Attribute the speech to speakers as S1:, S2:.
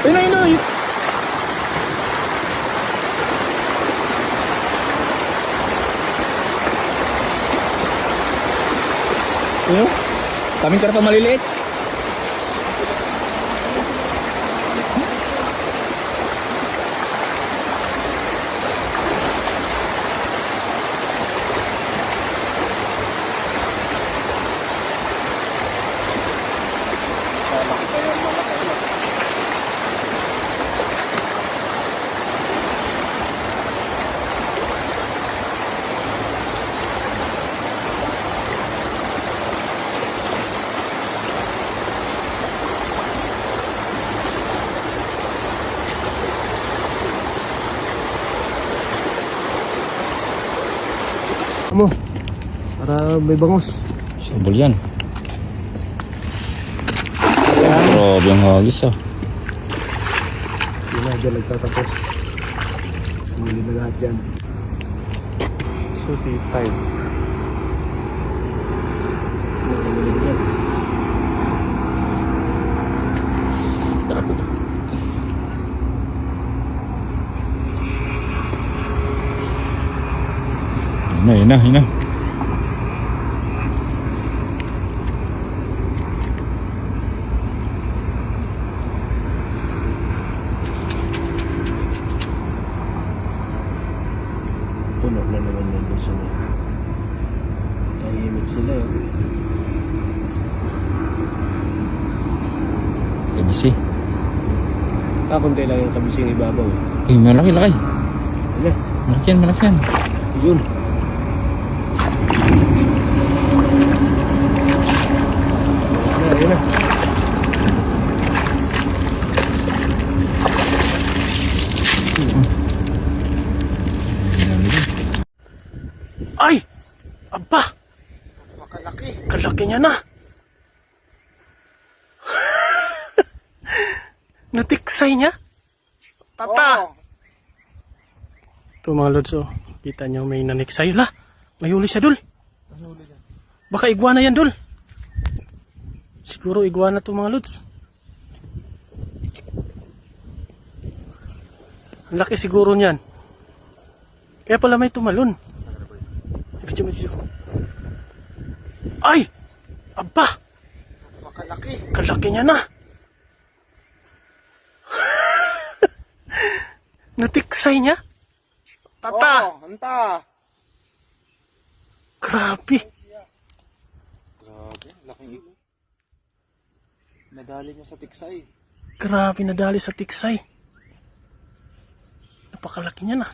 S1: Ayun na, ayun na. Ayun. Kaming karpa maliliit. Mo, para may bangos.
S2: Sabol yan. Grabe ang hagis ah.
S1: Yun na, dyan nagtatapos. Huli na lahat yan. Susi style.
S2: Yun na, yun na.
S1: Puno na naman yan doon sa mga. Tahimik sila eh.
S2: Kabisi.
S1: Kakunti lang yung kabising ibabaw.
S2: Eh, malaki, laki.
S1: Ano?
S2: Malaki yan, malaki yan.
S1: Yun. Yun na. Ay! Aba! Makalaki. Kalaki niya na. Natiksay niya. Papa! Oh. Ito mga lods, oh. Kita niyo may naniksay. La, may huli siya, Dul. Baka iguana yan, Dul. Siguro iguana to mga lods. Ang laki siguro niyan. Kaya pala may tumalon. Medyo. Ay! Aba! Makalaki. Kalaki niya na. Natiksay niya. Papa!
S3: Oh, anta.
S1: Grabe.
S3: Grabe, laking ilo. Nadali niya sa tiksay.
S1: Grabe nadali sa tiksay. Napakalaki niya na.